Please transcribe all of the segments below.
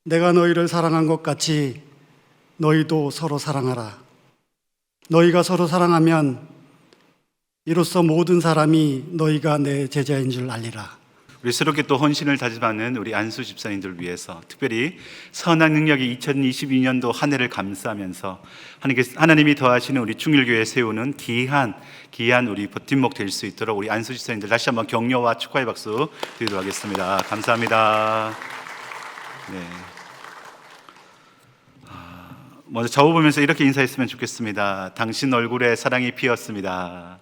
내가 너희를 사랑한 것 같이 너희도 서로 사랑하라. 너희가 서로 사랑하면 이로써 모든 사람이 너희가 내 제자인 줄 알리라. 우리 새롭게 또 헌신을 다짐하는 우리 안수 집사님들을 위해서 특별히 선한 능력이 2022년도 한 해를 감싸면서 하나님이 더하시는 우리 충일교회에 세우는 귀한 우리 버팀목 될 수 있도록 우리 안수 집사님들 다시 한번 격려와 축하의 박수 드리도록 하겠습니다. 감사합니다. 네. 먼저 저우 보면서 이렇게 인사했으면 좋겠습니다. 당신 얼굴에 사랑이 피었습니다.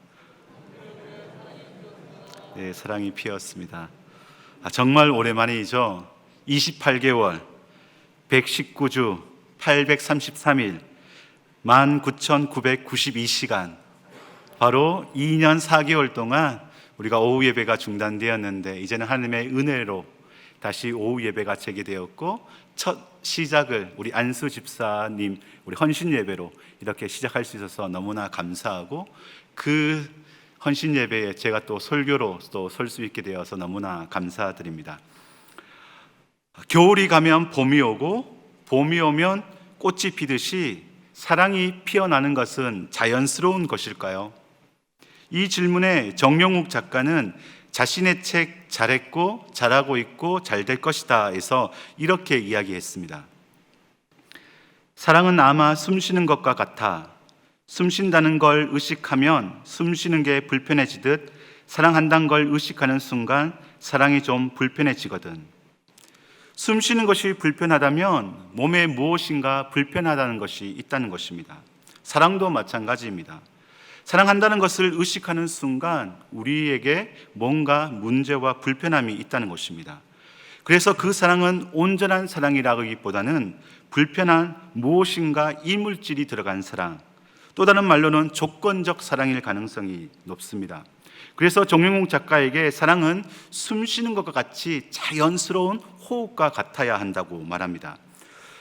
네, 사랑이 피었습니다. 정말 오랜만이죠. 28개월, 119주, 833일, 19,992시간, 바로 2년 4개월 동안 우리가 오후 예배가 중단되었는데 이제는 하나님의 은혜로 다시 오후 예배가 재개되었고 첫 시작을 우리 안수 집사님 우리 헌신 예배로 이렇게 시작할 수 있어서 너무나 감사하고, 그 헌신 예배에 제가 또 설교로 또 설 수 있게 되어서 너무나 감사드립니다. 겨울이 가면 봄이 오고 봄이 오면 꽃이 피듯이 사랑이 피어나는 것은 자연스러운 것일까요? 이 질문에 정영욱 작가는 자신의 책 잘했고 잘하고 있고 잘 될 것이다 해서 이렇게 이야기했습니다. 사랑은 아마 숨쉬는 것과 같아. 숨쉰다는 걸 의식하면 숨쉬는 게 불편해지듯 사랑한다는 걸 의식하는 순간 사랑이 좀 불편해지거든. 숨쉬는 것이 불편하다면 몸에 무엇인가 불편하다는 것이 있다는 것입니다. 사랑도 마찬가지입니다. 사랑한다는 것을 의식하는 순간 우리에게 뭔가 문제와 불편함이 있다는 것입니다. 그래서 그 사랑은 온전한 사랑이라기보다는 불편한 무엇인가 이물질이 들어간 사랑, 또 다른 말로는 조건적 사랑일 가능성이 높습니다. 그래서 정영욱 작가에게 사랑은 숨쉬는 것과 같이 자연스러운 호흡과 같아야 한다고 말합니다.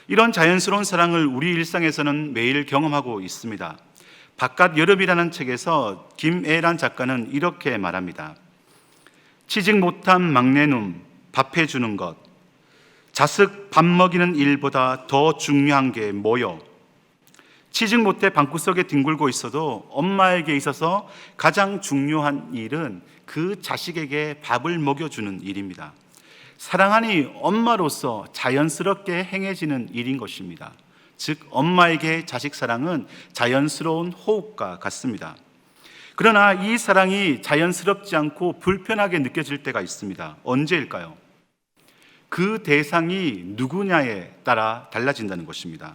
이런 자연스러운 사랑을 우리 일상에서는 매일 경험하고 있습니다. 바깥 여름이라는 책에서 김애란 작가는 이렇게 말합니다. 취직 못한 막내놈 밥 해주는 것, 자식 밥 먹이는 일보다 더 중요한 게 뭐요? 취직 못해 방구석에 뒹굴고 있어도 엄마에게 있어서 가장 중요한 일은 그 자식에게 밥을 먹여주는 일입니다. 사랑하니 엄마로서 자연스럽게 행해지는 일인 것입니다. 즉 엄마에게 자식 사랑은 자연스러운 호흡과 같습니다. 그러나 이 사랑이 자연스럽지 않고 불편하게 느껴질 때가 있습니다. 언제일까요? 그 대상이 누구냐에 따라 달라진다는 것입니다.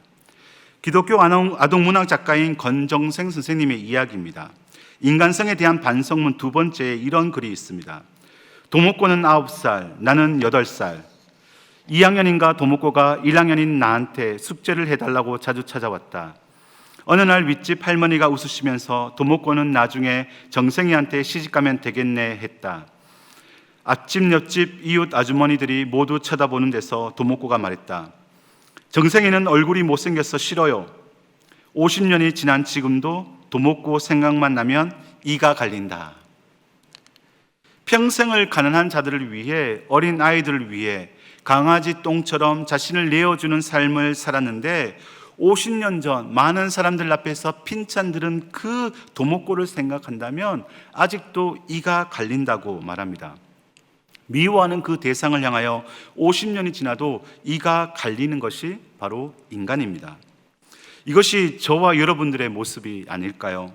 기독교 아동문학 작가인 건정생 선생님의 이야기입니다. 인간성에 대한 반성문 두 번째에 이런 글이 있습니다. 도목고는 9살, 나는 8살. 2학년인가 도목고가 1학년인 나한테 숙제를 해달라고 자주 찾아왔다. 어느 날 윗집 할머니가 웃으시면서 도목고는 나중에 정생이한테 시집가면 되겠네 했다. 앞집 옆집 이웃 아주머니들이 모두 쳐다보는 데서 도목고가 말했다. 정생이는 얼굴이 못생겨서 싫어요. 50년이 지난 지금도 도목고 생각만 나면 이가 갈린다. 평생을 가난한 자들을 위해, 어린 아이들을 위해 강아지 똥처럼 자신을 내어주는 삶을 살았는데 50년 전 많은 사람들 앞에서 핀찬 들은 그 도목고를 생각한다면 아직도 이가 갈린다고 말합니다. 미워하는 그 대상을 향하여 50년이 지나도 이가 갈리는 것이 바로 인간입니다. 이것이 저와 여러분들의 모습이 아닐까요?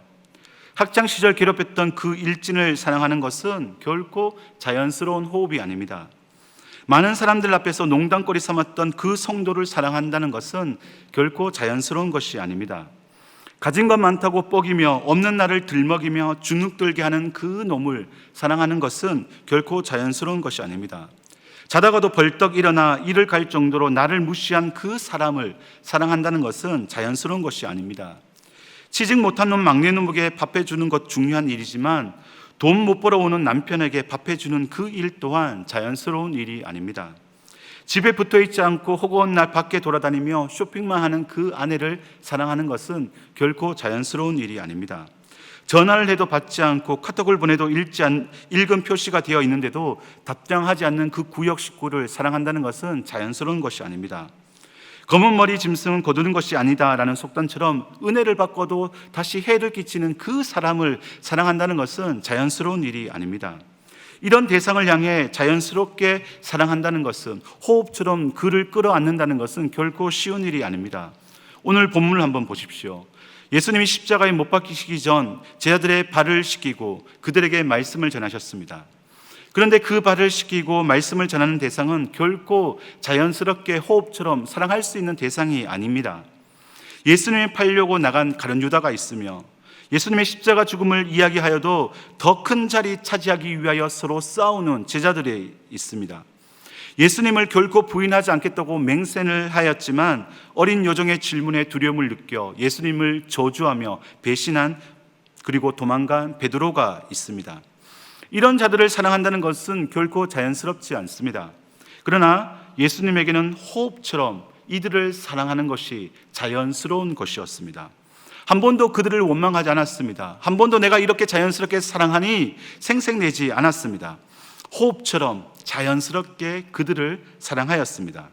학창시절 괴롭혔던 그 일진을 사랑하는 것은 결코 자연스러운 호흡이 아닙니다. 많은 사람들 앞에서 농담거리 삼았던 그 성도를 사랑한다는 것은 결코 자연스러운 것이 아닙니다. 가진 것 많다고 뻐기며 없는 나를 들먹이며 주눅들게 하는 그 놈을 사랑하는 것은 결코 자연스러운 것이 아닙니다. 자다가도 벌떡 일어나 일을 갈 정도로 나를 무시한 그 사람을 사랑한다는 것은 자연스러운 것이 아닙니다. 취직 못한 놈 막내 놈에게 밥해주는 것 중요한 일이지만 돈 못 벌어오는 남편에게 밥해주는 그 일 또한 자연스러운 일이 아닙니다. 집에 붙어있지 않고 허구한 날 밖에 돌아다니며 쇼핑만 하는 그 아내를 사랑하는 것은 결코 자연스러운 일이 아닙니다. 전화를 해도 받지 않고 카톡을 보내도 읽은 표시가 되어 있는데도 답장하지 않는 그 구역 식구를 사랑한다는 것은 자연스러운 것이 아닙니다. 검은 머리 짐승은 거두는 것이 아니다라는 속담처럼 은혜를 받고도 다시 해를 끼치는 그 사람을 사랑한다는 것은 자연스러운 일이 아닙니다. 이런 대상을 향해 자연스럽게 사랑한다는 것은, 호흡처럼 그를 끌어안는다는 것은 결코 쉬운 일이 아닙니다. 오늘 본문을 한번 보십시오. 예수님이 십자가에 못 박히시기 전 제자들의 발을 씻기고 그들에게 말씀을 전하셨습니다. 그런데 그 발을 씻기고 말씀을 전하는 대상은 결코 자연스럽게 호흡처럼 사랑할 수 있는 대상이 아닙니다. 예수님을 팔려고 나간 가룟 유다가 있으며, 예수님의 십자가 죽음을 이야기하여도 더 큰 자리 차지하기 위하여 서로 싸우는 제자들이 있습니다. 예수님을 결코 부인하지 않겠다고 맹세를 하였지만 어린 여종의 질문에 두려움을 느껴 예수님을 저주하며 배신한, 그리고 도망간 베드로가 있습니다. 이런 자들을 사랑한다는 것은 결코 자연스럽지 않습니다. 그러나 예수님에게는 호흡처럼 이들을 사랑하는 것이 자연스러운 것이었습니다. 한 번도 그들을 원망하지 않았습니다. 한 번도 내가 이렇게 자연스럽게 사랑하니 생색내지 않았습니다. 호흡처럼 자연스럽게 그들을 사랑하였습니다.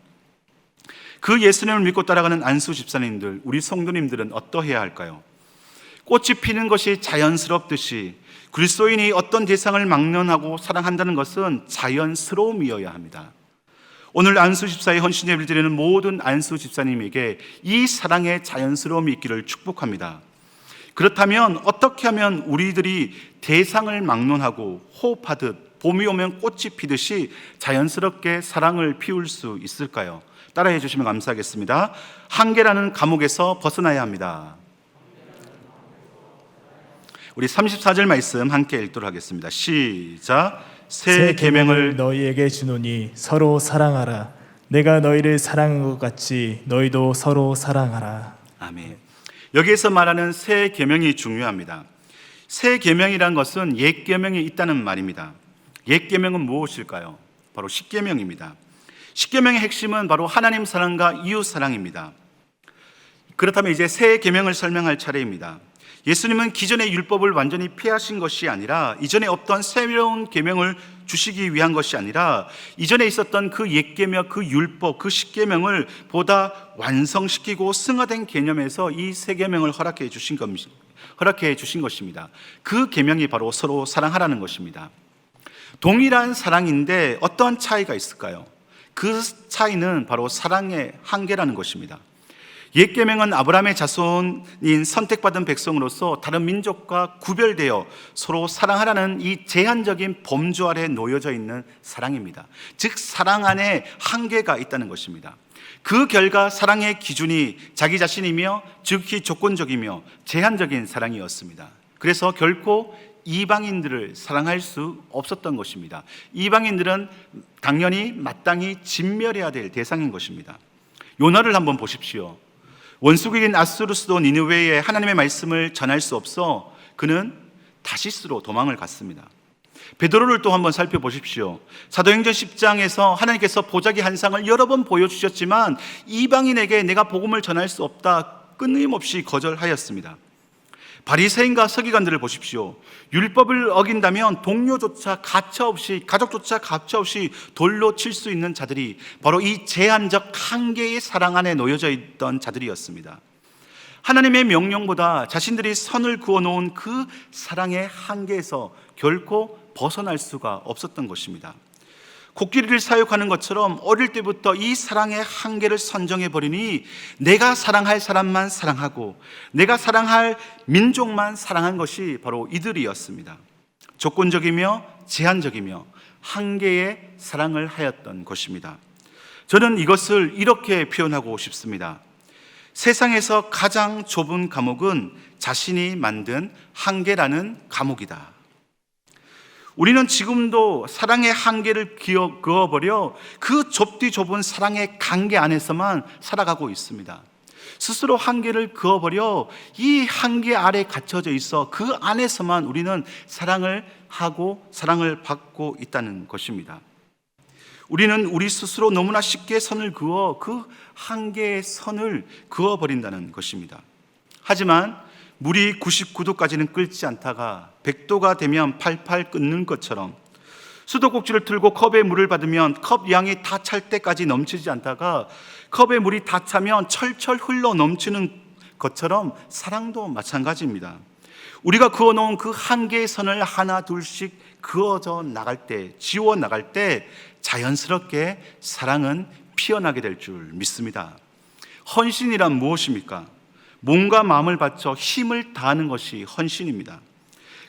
그 예수님을 믿고 따라가는 안수 집사님들, 우리 성도님들은 어떠해야 할까요? 꽃이 피는 것이 자연스럽듯이 그리스도인이 어떤 대상을 막론하고 사랑한다는 것은 자연스러움이어야 합니다. 오늘 안수 집사의 헌신 예배를 드리는 모든 안수 집사님에게 이 사랑의 자연스러움이 있기를 축복합니다. 그렇다면 어떻게 하면 우리들이 대상을 막론하고 호흡하듯 봄이 오면 꽃이 피듯이 자연스럽게 사랑을 피울 수 있을까요? 따라해 주시면 감사하겠습니다. 한계라는 감옥에서 벗어나야 합니다. 우리 34절 말씀 함께 읽도록 하겠습니다. 시작. 새 계명을 너희에게 주노니 서로 사랑하라. 내가 너희를 사랑한 것 같이 너희도 서로 사랑하라. 아멘. 여기에서 말하는 새 계명이 중요합니다. 새 계명이란 것은 옛 계명이 있다는 말입니다. 옛 계명은 무엇일까요? 바로 십계명입니다. 십계명의 핵심은 바로 하나님 사랑과 이웃 사랑입니다. 그렇다면 이제 새 계명을 설명할 차례입니다. 예수님은 기존의 율법을 완전히 폐하신 것이 아니라, 이전에 없던 새로운 계명을 주시기 위한 것이 아니라, 이전에 있었던 그 옛 계명, 그 율법, 그 십계명을 보다 완성시키고 승화된 개념에서 이 새 계명을 허락해 주신 것입니다. 그 계명이 바로 서로 사랑하라는 것입니다. 동일한 사랑인데 어떤 차이가 있을까요? 그 차이는 바로 사랑의 한계라는 것입니다. 옛 계명은 아브라함의 자손인 선택받은 백성으로서 다른 민족과 구별되어 서로 사랑하라는 이 제한적인 범주 아래 놓여져 있는 사랑입니다. 즉 사랑 안에 한계가 있다는 것입니다. 그 결과 사랑의 기준이 자기 자신이며 즉히 조건적이며 제한적인 사랑이었습니다. 그래서 결코 이방인들을 사랑할 수 없었던 것입니다. 이방인들은 당연히 마땅히 진멸해야 될 대상인 것입니다. 요나를 한번 보십시오. 원수국인 아수르스도 니느웨에 하나님의 말씀을 전할 수 없어 그는 다시스로 도망을 갔습니다. 베드로를 또 한번 살펴보십시오. 사도행전 10장에서 하나님께서 보자기 한 상을 여러 번 보여주셨지만 이방인에게 내가 복음을 전할 수 없다 끊임없이 거절하였습니다. 바리새인과 서기관들을 보십시오. 율법을 어긴다면 동료조차 가차없이, 가족조차 가차없이 돌로 칠 수 있는 자들이 바로 이 제한적 한계의 사랑 안에 놓여져 있던 자들이었습니다. 하나님의 명령보다 자신들이 선을 그어놓은 그 사랑의 한계에서 결코 벗어날 수가 없었던 것입니다. 코끼리를 사육하는 것처럼 어릴 때부터 이 사랑의 한계를 선정해버리니 내가 사랑할 사람만 사랑하고 내가 사랑할 민족만 사랑한 것이 바로 이들이었습니다. 조건적이며 제한적이며 한계의 사랑을 하였던 것입니다. 저는 이것을 이렇게 표현하고 싶습니다. 세상에서 가장 좁은 감옥은 자신이 만든 한계라는 감옥이다. 우리는 지금도 사랑의 한계를 그어버려 그 좁디 좁은 사랑의 관계 안에서만 살아가고 있습니다. 스스로 한계를 그어버려 이 한계 아래 갇혀져 있어 그 안에서만 우리는 사랑을 하고 사랑을 받고 있다는 것입니다. 우리는 우리 스스로 너무나 쉽게 선을 그어 그 한계의 선을 그어버린다는 것입니다. 하지만 물이 99도까지는 끓지 않다가 100도가 되면 팔팔 끓는 것처럼 수도꼭지를 틀고 컵에 물을 받으면 컵 양이 다 찰 때까지 넘치지 않다가 컵에 물이 다 차면 철철 흘러 넘치는 것처럼 사랑도 마찬가지입니다. 우리가 그어놓은 그 한계의 선을 하나 둘씩 그어져 나갈 때, 지워 나갈 때 자연스럽게 사랑은 피어나게 될 줄 믿습니다. 헌신이란 무엇입니까? 몸과 마음을 바쳐 힘을 다하는 것이 헌신입니다.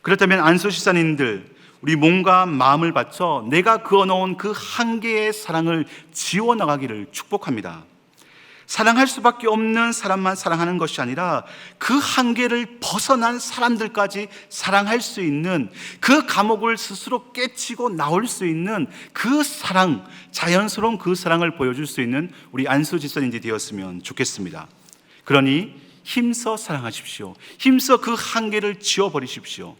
그렇다면 안수시사님들, 우리 몸과 마음을 바쳐 내가 그어놓은 그 한계의 사랑을 지워나가기를 축복합니다. 사랑할 수밖에 없는 사람만 사랑하는 것이 아니라 그 한계를 벗어난 사람들까지 사랑할 수 있는, 그 감옥을 스스로 깨치고 나올 수 있는 그 사랑, 자연스러운 그 사랑을 보여줄 수 있는 우리 안수 집사님들이 되었으면 좋겠습니다. 그러니 힘써 사랑하십시오. 힘써 그 한계를 지워버리십시오.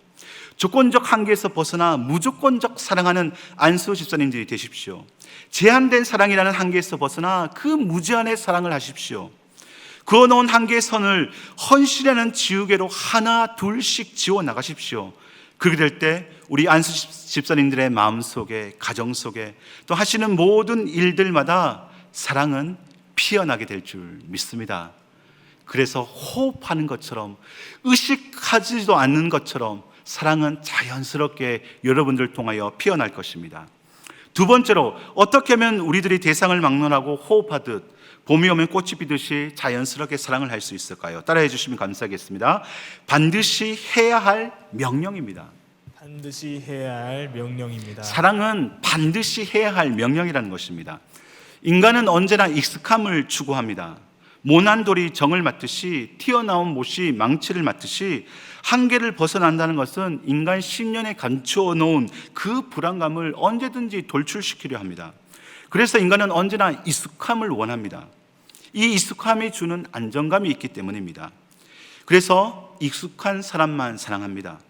조건적 한계에서 벗어나 무조건적 사랑하는 안수 집사님들이 되십시오. 제한된 사랑이라는 한계에서 벗어나 그 무제한의 사랑을 하십시오. 그어놓은 한계의 선을 헌신이라는 지우개로 하나 둘씩 지워 나가십시오. 그렇게 될 때 우리 안수 집사님들의 마음속에, 가정 속에, 또 하시는 모든 일들마다 사랑은 피어나게 될 줄 믿습니다. 그래서 호흡하는 것처럼, 의식하지도 않는 것처럼 사랑은 자연스럽게 여러분들 통하여 피어날 것입니다. 두 번째로, 어떻게 하면 우리들이 대상을 막론하고 호흡하듯 봄이 오면 꽃이 피듯이 자연스럽게 사랑을 할 수 있을까요? 따라해 주시면 감사하겠습니다. 반드시 해야 할 명령입니다. 반드시 해야 할 명령입니다. 사랑은 반드시 해야 할 명령이라는 것입니다. 인간은 언제나 익숙함을 추구합니다. 모난 돌이 정을 맞듯이, 튀어나온 못이 망치를 맞듯이 한계를 벗어난다는 것은 인간 심년에 감추어 놓은 그 불안감을 언제든지 돌출시키려 합니다. 그래서 인간은 언제나 익숙함을 원합니다. 이 익숙함이 주는 안정감이 있기 때문입니다. 그래서 익숙한 사람만 사랑합니다.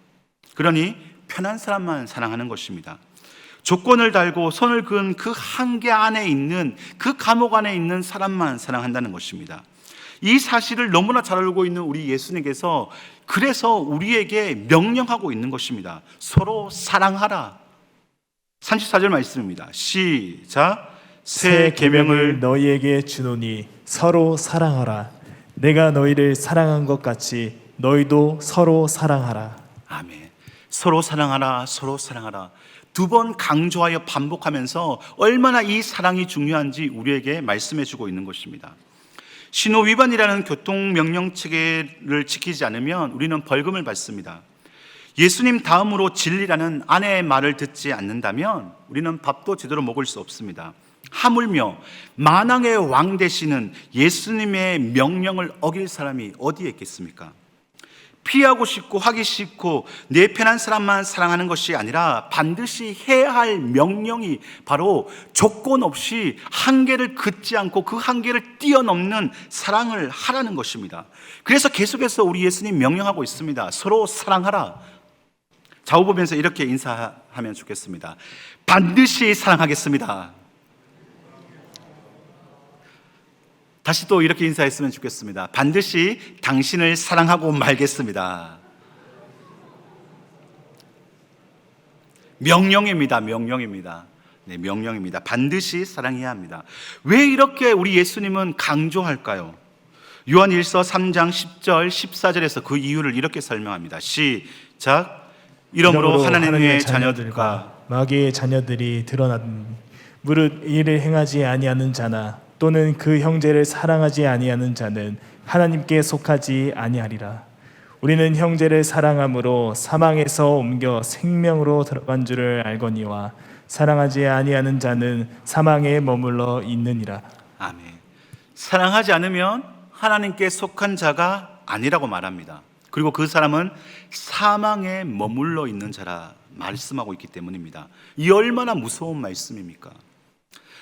그러니 편한 사람만 사랑하는 것입니다. 조건을 달고 손을 그은 그 한계 안에 있는, 그 감옥 안에 있는 사람만 사랑한다는 것입니다. 이 사실을 너무나 잘 알고 있는 우리 예수님께서 그래서 우리에게 명령하고 있는 것입니다. 서로 사랑하라. 34절 말씀입니다. 시작. 새 계명을 너희에게 주노니 서로 사랑하라. 내가 너희를 사랑한 것 같이 너희도 서로 사랑하라. 아멘. 서로 사랑하라, 서로 사랑하라. 두 번 강조하여 반복하면서 얼마나 이 사랑이 중요한지 우리에게 말씀해 주고 있는 것입니다. 신호 위반이라는 교통명령 체계를 지키지 않으면 우리는 벌금을 받습니다. 예수님 다음으로 진리라는 아내의 말을 듣지 않는다면 우리는 밥도 제대로 먹을 수 없습니다. 하물며 만왕의 왕 되시는 예수님의 명령을 어길 사람이 어디에 있겠습니까? 피하고 싶고 하기 싫고 내 편한 사람만 사랑하는 것이 아니라 반드시 해야 할 명령이 바로 조건 없이 한계를 긋지 않고 그 한계를 뛰어넘는 사랑을 하라는 것입니다. 그래서 계속해서 우리 예수님 명령하고 있습니다. 서로 사랑하라. 좌우 보면서 이렇게 인사하면 좋겠습니다. 반드시 사랑하겠습니다. 다시 또 이렇게 인사했으면 좋겠습니다. 반드시 당신을 사랑하고 말겠습니다. 명령입니다. 명령입니다. 네, 명령입니다. 반드시 사랑해야 합니다. 왜 이렇게 우리 예수님은 강조할까요? 요한일서 3장 10절 14절에서 그 이유를 이렇게 설명합니다. 시작. 이러므로 하나님의 자녀들과 마귀의 자녀들이 드러난 무릇 이를 행하지 아니하는 자나 또는 그 형제를 사랑하지 아니하는 자는 하나님께 속하지 아니하리라. 우리는 형제를 사랑함으로 사망에서 옮겨 생명으로 들어간 줄을 알거니와 사랑하지 아니하는 자는 사망에 머물러 있느니라. 아멘. 사랑하지 않으면 하나님께 속한 자가 아니라고 말합니다. 그리고 그 사람은 사망에 머물러 있는 자라 말씀하고 있기 때문입니다. 이 얼마나 무서운 말씀입니까?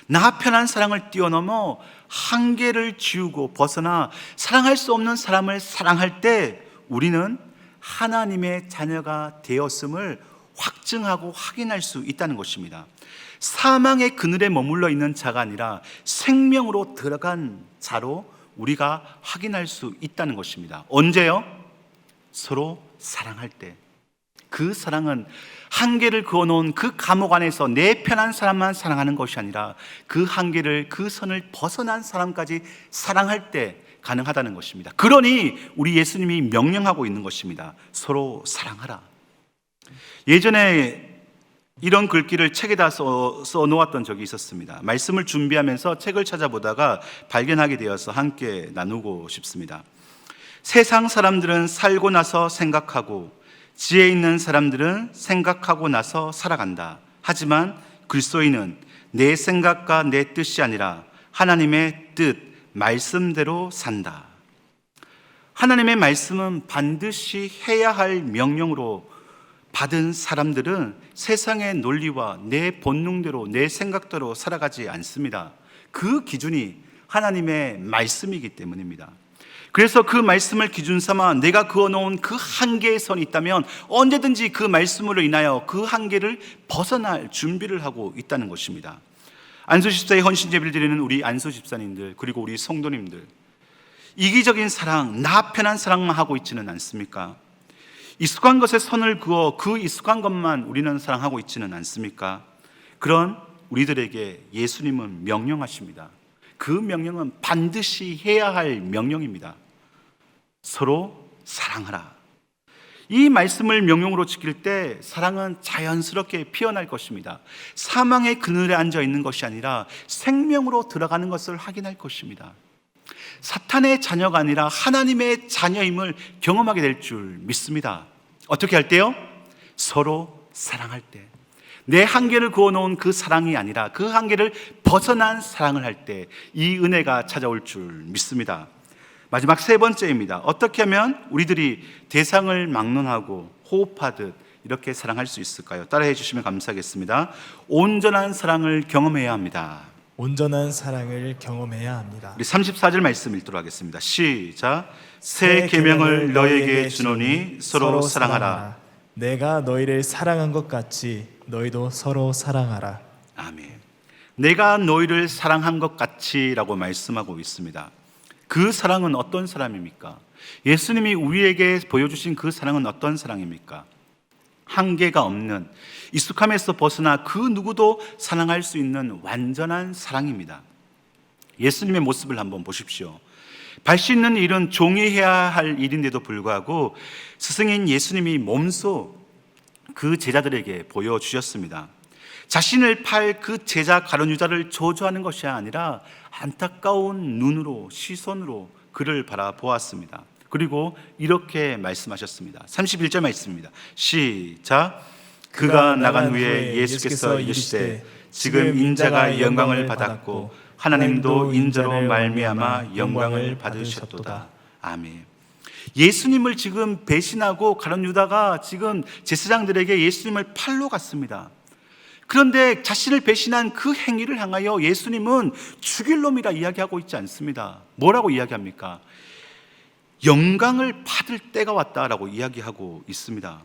나 편한 사랑을 뛰어넘어 한계를 지우고 벗어나 사랑할 수 없는 사람을 사랑할 때 우리는 하나님의 자녀가 되었음을 확증하고 확인할 수 있다는 것입니다. 사망의 그늘에 머물러 있는 자가 아니라 생명으로 들어간 자로 우리가 확인할 수 있다는 것입니다. 언제요? 서로 사랑할 때. 그 사랑은 한계를 그어놓은 그 감옥 안에서 내 편한 사람만 사랑하는 것이 아니라 그 한계를, 그 선을 벗어난 사람까지 사랑할 때 가능하다는 것입니다. 그러니 우리 예수님이 명령하고 있는 것입니다. 서로 사랑하라. 예전에 이런 글귀를 책에다 써놓았던 적이 있었습니다. 말씀을 준비하면서 책을 찾아보다가 발견하게 되어서 함께 나누고 싶습니다. 세상 사람들은 살고 나서 생각하고, 지혜 있는 사람들은 생각하고 나서 살아간다. 하지만 글소인은 내 생각과 내 뜻이 아니라 하나님의 뜻, 말씀대로 산다. 하나님의 말씀은 반드시 해야 할 명령으로 받은 사람들은 세상의 논리와 내 본능대로, 내 생각대로 살아가지 않습니다. 그 기준이 하나님의 말씀이기 때문입니다. 그래서 그 말씀을 기준 삼아 내가 그어놓은 그 한계의 선이 있다면 언제든지 그 말씀으로 인하여 그 한계를 벗어날 준비를 하고 있다는 것입니다. 안수집사에 헌신제비를 드리는 우리 안수집사님들, 그리고 우리 성도님들, 이기적인 사랑, 나 편한 사랑만 하고 있지는 않습니까? 익숙한 것에 선을 그어 그 익숙한 것만 우리는 사랑하고 있지는 않습니까? 그런 우리들에게 예수님은 명령하십니다. 그 명령은 반드시 해야 할 명령입니다. 서로 사랑하라. 이 말씀을 명령으로 지킬 때 사랑은 자연스럽게 피어날 것입니다. 사망의 그늘에 앉아 있는 것이 아니라 생명으로 들어가는 것을 확인할 것입니다. 사탄의 자녀가 아니라 하나님의 자녀임을 경험하게 될 줄 믿습니다. 어떻게 할 때요? 서로 사랑할 때. 내 한계를 그어놓은 그 사랑이 아니라 그 한계를 벗어난 사랑을 할 때 이 은혜가 찾아올 줄 믿습니다. 마지막 세 번째입니다. 어떻게 하면 우리들이 대상을 막론하고 호흡하듯 이렇게 사랑할 수 있을까요? 따라해 주시면 감사하겠습니다. 온전한 사랑을 경험해야 합니다. 온전한 사랑을 경험해야 합니다. 우리 34절 말씀 읽도록 하겠습니다. 시작. 새 계명을 너희에게 주노니 서로 사랑하라. 내가 너희를 사랑한 것 같이 너희도 서로 사랑하라. 아멘. 내가 너희를 사랑한 것 같이라고 말씀하고 있습니다. 그 사랑은 어떤 사랑입니까? 예수님이 우리에게 보여주신 그 사랑은 어떤 사랑입니까? 한계가 없는, 익숙함에서 벗어나 그 누구도 사랑할 수 있는 완전한 사랑입니다. 예수님의 모습을 한번 보십시오. 발 씻는 일은 종이 해야 할 일인데도 불구하고 스승인 예수님이 몸소 그 제자들에게 보여주셨습니다. 자신을 팔 그 제자 가룟 유다를 저주하는 것이 아니라 안타까운 눈으로, 시선으로 그를 바라보았습니다. 그리고 이렇게 말씀하셨습니다. 31절 말씀입니다. 시작. 그가 나간 후에 예수께서 이르시되 지금 인자가 영광을 받았고 하나님도 인자로 말미암아 영광을 받으셨도다. 아멘. 예수님을 지금 배신하고 가룟 유다가 지금 제사장들에게 예수님을 팔러 갔습니다. 그런데 자신을 배신한 그 행위를 향하여 예수님은 죽일 놈이라 이야기하고 있지 않습니다. 뭐라고 이야기합니까? 영광을 받을 때가 왔다라고 이야기하고 있습니다.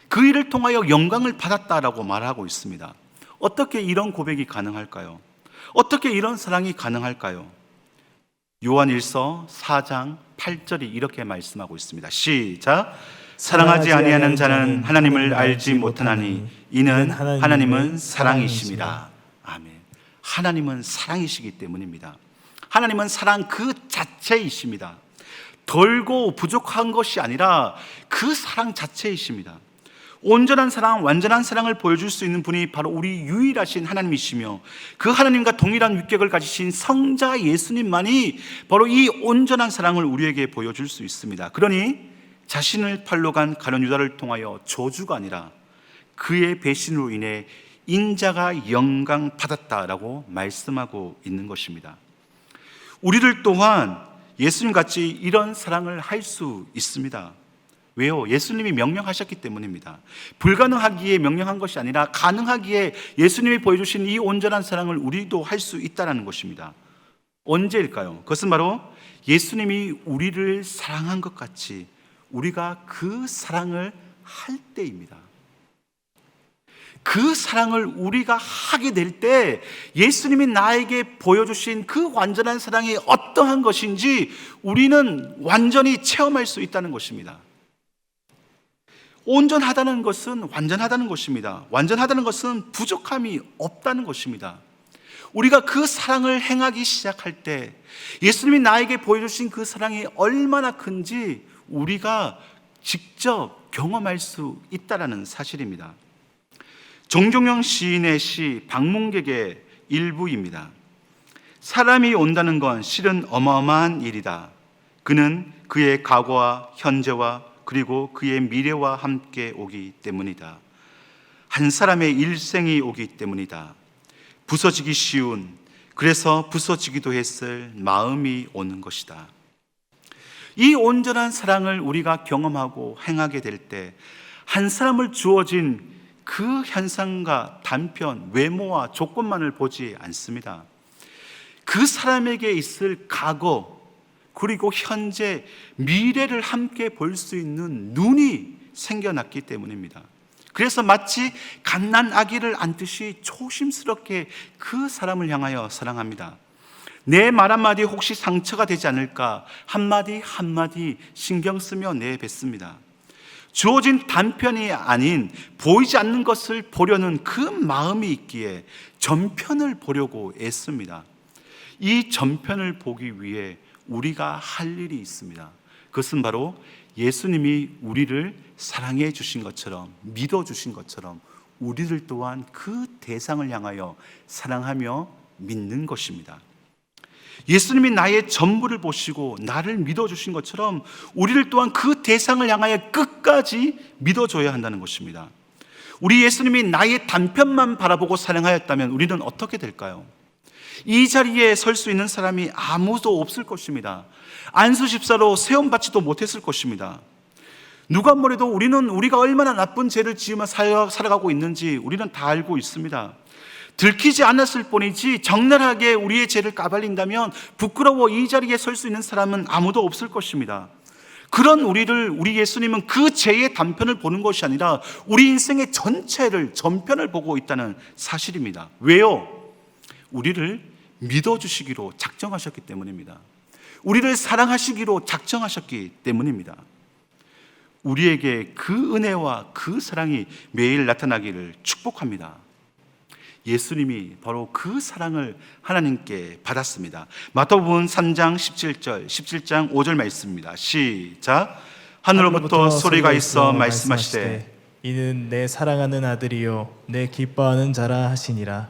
그 일을 통하여 영광을 받았다라고 말하고 있습니다. 어떻게 이런 고백이 가능할까요? 어떻게 이런 사랑이 가능할까요? 요한일서 4장 8절이 이렇게 말씀하고 있습니다. 시작. 사랑하지 아니하는 자는 하나님을 알지 못하나니 이는 하나님은 사랑이십니다. 아멘. 하나님은 사랑이시기 때문입니다. 하나님은 사랑 그 자체이십니다. 덜고 부족한 것이 아니라 그 사랑 자체이십니다. 온전한 사랑, 완전한 사랑을 보여줄 수 있는 분이 바로 우리 유일하신 하나님이시며 그 하나님과 동일한 위격을 가지신 성자 예수님만이 바로 이 온전한 사랑을 우리에게 보여줄 수 있습니다. 그러니 자신을 팔러 간 가룟 유다를 통하여 저주가 아니라 그의 배신으로 인해 인자가 영광 받았다라고 말씀하고 있는 것입니다. 우리들 또한 예수님같이 이런 사랑을 할 수 있습니다. 왜요? 예수님이 명령하셨기 때문입니다. 불가능하기에 명령한 것이 아니라 가능하기에 예수님이 보여주신 이 온전한 사랑을 우리도 할 수 있다는 것입니다. 언제일까요? 그것은 바로 예수님이 우리를 사랑한 것 같이 우리가 그 사랑을 할 때입니다. 그 사랑을 우리가 하게 될 때 예수님이 나에게 보여주신 그 완전한 사랑이 어떠한 것인지 우리는 완전히 체험할 수 있다는 것입니다. 온전하다는 것은 완전하다는 것입니다. 완전하다는 것은 부족함이 없다는 것입니다. 우리가 그 사랑을 행하기 시작할 때 예수님이 나에게 보여주신 그 사랑이 얼마나 큰지 우리가 직접 경험할 수 있다는 사실입니다. 정종영 시인의 시 방문객의 일부입니다. 사람이 온다는 건 실은 어마어마한 일이다. 그는 그의 과거와 현재와 그리고 그의 미래와 함께 오기 때문이다. 한 사람의 일생이 오기 때문이다. 부서지기 쉬운, 그래서 부서지기도 했을 마음이 오는 것이다. 이 온전한 사랑을 우리가 경험하고 행하게 될 때 한 사람을 주어진 그 현상과 단편, 외모와 조건만을 보지 않습니다. 그 사람에게 있을 과거, 그리고 현재, 미래를 함께 볼 수 있는 눈이 생겨났기 때문입니다. 그래서 마치 갓난 아기를 안듯이 조심스럽게 그 사람을 향하여 사랑합니다. 내 말 한마디 혹시 상처가 되지 않을까 한마디 한마디 신경 쓰며 내뱉습니다. 주어진 단편이 아닌 보이지 않는 것을 보려는 그 마음이 있기에 전편을 보려고 애씁니다. 이 전편을 보기 위해 우리가 할 일이 있습니다. 그것은 바로 예수님이 우리를 사랑해 주신 것처럼, 믿어 주신 것처럼 우리를 또한 그 대상을 향하여 사랑하며 믿는 것입니다. 예수님이 나의 전부를 보시고 나를 믿어 주신 것처럼 우리를 또한 그 대상을 향하여 끝까지 믿어줘야 한다는 것입니다. 우리 예수님이 나의 단편만 바라보고 사랑하였다면 우리는 어떻게 될까요? 이 자리에 설 수 있는 사람이 아무도 없을 것입니다. 안수 집사로 세움받지도 못했을 것입니다. 누가 뭐래도 우리가 얼마나 나쁜 죄를 지으며 살아가고 있는지 우리는 다 알고 있습니다. 들키지 않았을 뿐이지 적나라하게 우리의 죄를 까발린다면 부끄러워 이 자리에 설 수 있는 사람은 아무도 없을 것입니다. 그런 우리 예수님은 그 죄의 단편을 보는 것이 아니라 우리 인생의 전체를 전편을 보고 있다는 사실입니다. 왜요? 우리를 믿어주시기로 작정하셨기 때문입니다. 우리를 사랑하시기로 작정하셨기 때문입니다. 우리에게 그 은혜와 그 사랑이 매일 나타나기를 축복합니다. 예수님이 바로 그 사랑을 하나님께 받았습니다. 마태복음 3장 17장 5절 말씀입니다. 시작. 하늘로부터 소리가 있어 말씀하시되 이는 내 사랑하는 아들이요 내 기뻐하는 자라 하시니라.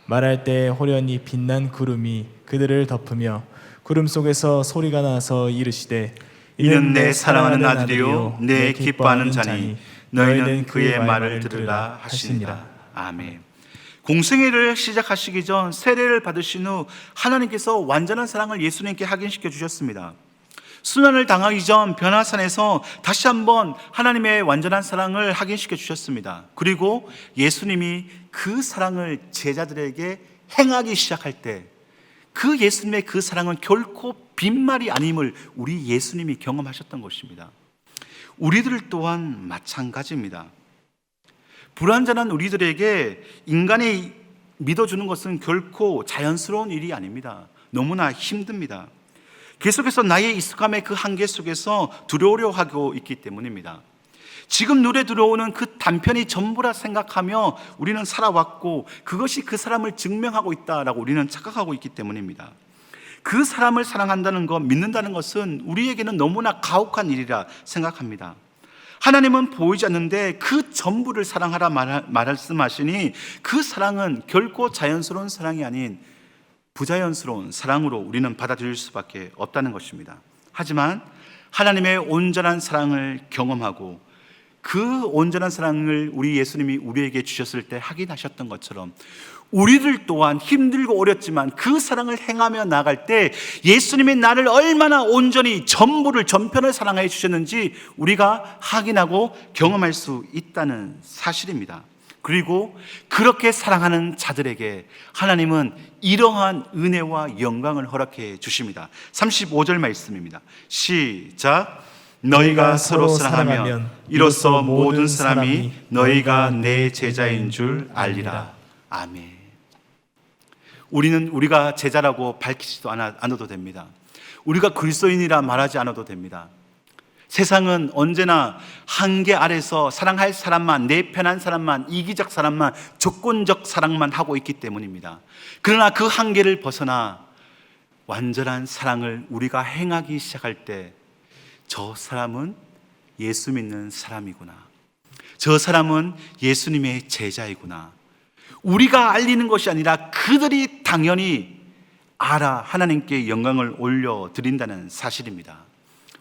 말할 때 호련히 빛난 구름이 그들을 덮으며 구름 속에서 소리가 나서 이르시되 이는 내 사랑하는 아들이요 내 기뻐하는 자니 너희는 그의 말을 들으라 하시니라. 아멘. 공생애를 시작하시기 전 세례를 받으신 후 하나님께서 완전한 사랑을 예수님께 확인시켜 주셨습니다. 순환을 당하기 전 변화산에서 다시 한번 하나님의 완전한 사랑을 확인시켜 주셨습니다. 그리고 예수님이 그 사랑을 제자들에게 행하기 시작할 때 그 예수님의 그 사랑은 결코 빈말이 아님을 우리 예수님이 경험하셨던 것입니다. 우리들 또한 마찬가지입니다. 불완전한 우리들에게 인간이 믿어주는 것은 결코 자연스러운 일이 아닙니다. 너무나 힘듭니다. 계속해서 나의 익숙함의 그 한계 속에서 두려워려 하고 있기 때문입니다. 지금 눈에 들어오는 그 단편이 전부라 생각하며 우리는 살아왔고 그것이 그 사람을 증명하고 있다라고 우리는 착각하고 있기 때문입니다. 그 사람을 사랑한다는 것, 믿는다는 것은 우리에게는 너무나 가혹한 일이라 생각합니다. 하나님은 보이지 않는데 그 전부를 사랑하라 말씀하시니 그 사랑은 결코 자연스러운 사랑이 아닌 부자연스러운 사랑으로 우리는 받아들일 수밖에 없다는 것입니다. 하지만 하나님의 온전한 사랑을 경험하고 그 온전한 사랑을 우리 예수님이 우리에게 주셨을 때 확인하셨던 것처럼 우리들 또한 힘들고 어렵지만 그 사랑을 행하며 나갈 때 예수님이 나를 얼마나 온전히 전편을 사랑해 주셨는지 우리가 확인하고 경험할 수 있다는 사실입니다. 그리고 그렇게 사랑하는 자들에게 하나님은 이러한 은혜와 영광을 허락해 주십니다. 35절 말씀입니다. 시작. 너희가 서로 사랑하면 이로써 모든 사람이 너희가 내 제자인 줄 알리라. 아멘. 우리가 제자라고 밝히지도 않아도 됩니다. 우리가 그리스도인이라 말하지 않아도 됩니다. 세상은 언제나 한계 아래서 사랑할 사람만, 내 편한 사람만, 이기적 사람만, 조건적 사랑만 하고 있기 때문입니다. 그러나 그 한계를 벗어나 완전한 사랑을 우리가 행하기 시작할 때 저 사람은 예수 믿는 사람이구나, 저 사람은 예수님의 제자이구나, 우리가 알리는 것이 아니라 그들이 당연히 알아 하나님께 영광을 올려드린다는 사실입니다.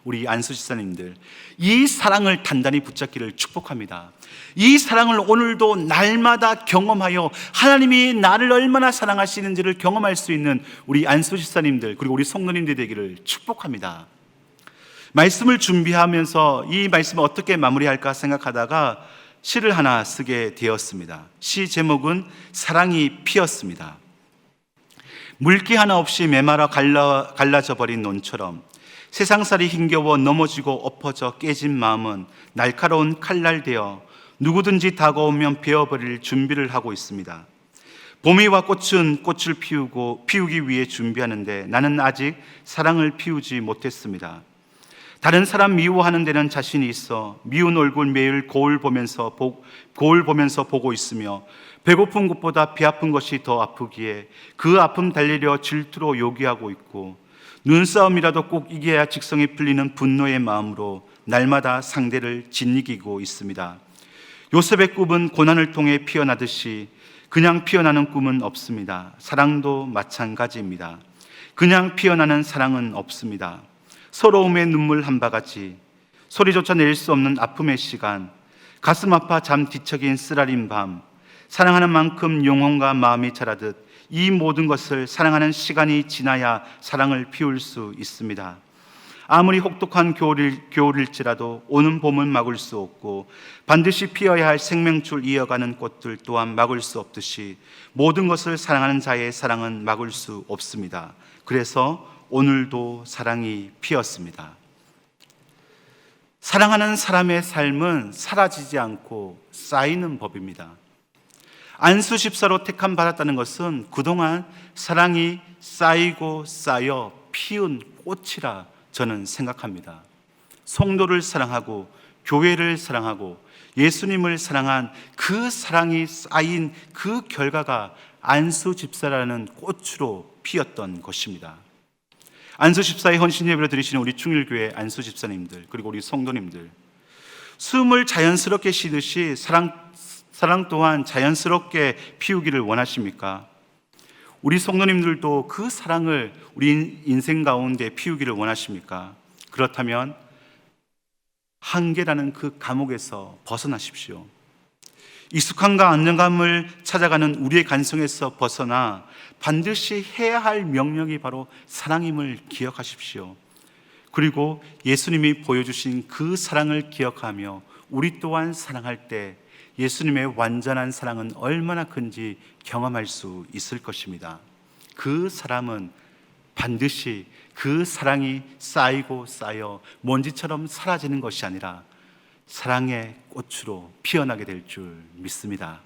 우리 안수집사님들, 이 사랑을 단단히 붙잡기를 축복합니다. 이 사랑을 오늘도 날마다 경험하여 하나님이 나를 얼마나 사랑하시는지를 경험할 수 있는 우리 안수집사님들, 그리고 우리 성도님들 되기를 축복합니다. 말씀을 준비하면서 이 말씀을 어떻게 마무리할까 생각하다가 시를 하나 쓰게 되었습니다. 시 제목은 사랑이 피었습니다. 물기 하나 없이 메말라 갈라져 버린 논처럼 세상살이 힘겨워 넘어지고 엎어져 깨진 마음은 날카로운 칼날 되어 누구든지 다가오면 베어버릴 준비를 하고 있습니다. 봄이 와 꽃은 꽃을 피우기 위해 준비하는데 나는 아직 사랑을 피우지 못했습니다. 다른 사람 미워하는 데는 자신이 있어 미운 얼굴 매일 거울 보면서 보고 있으며 배고픈 것보다 배 아픈 것이 더 아프기에 그 아픔 달래려 질투로 요기하고 있고 눈싸움이라도 꼭 이겨야 직성이 풀리는 분노의 마음으로 날마다 상대를 짓이기고 있습니다. 요셉의 꿈은 고난을 통해 피어나듯이 그냥 피어나는 꿈은 없습니다. 사랑도 마찬가지입니다. 그냥 피어나는 사랑은 없습니다. 서러움의 눈물 한 바가지, 소리조차 낼 수 없는 아픔의 시간, 가슴 아파 잠 뒤척인 쓰라린 밤, 사랑하는 만큼 영혼과 마음이 자라듯 이 모든 것을 사랑하는 시간이 지나야 사랑을 피울 수 있습니다. 아무리 혹독한 겨울일지라도 오는 봄은 막을 수 없고 반드시 피어야 할 생명줄 이어가는 꽃들 또한 막을 수 없듯이 모든 것을 사랑하는 자의 사랑은 막을 수 없습니다. 그래서 오늘도 사랑이 피었습니다. 사랑하는 사람의 삶은 사라지지 않고 쌓이는 법입니다. 안수 집사로 택함 받았다는 것은 그동안 사랑이 쌓이고 쌓여 피운 꽃이라 저는 생각합니다. 성도를 사랑하고 교회를 사랑하고 예수님을 사랑한 그 사랑이 쌓인 그 결과가 안수 집사라는 꽃으로 피었던 것입니다. 안수 집사의 헌신 예배를 드리시는 우리 충일교회 안수 집사님들, 그리고 우리 성도님들, 숨을 자연스럽게 쉬듯이 사랑 또한 자연스럽게 피우기를 원하십니까? 우리 성도님들도 그 사랑을 우리 인생 가운데 피우기를 원하십니까? 그렇다면 한계라는 그 감옥에서 벗어나십시오. 익숙함과 안정감을 찾아가는 우리의 간성에서 벗어나 반드시 해야 할 명령이 바로 사랑임을 기억하십시오. 그리고 예수님이 보여주신 그 사랑을 기억하며 우리 또한 사랑할 때 예수님의 완전한 사랑은 얼마나 큰지 경험할 수 있을 것입니다. 그 사람은 반드시 그 사랑이 쌓이고 쌓여 먼지처럼 사라지는 것이 아니라 사랑의 꽃으로 피어나게 될 줄 믿습니다.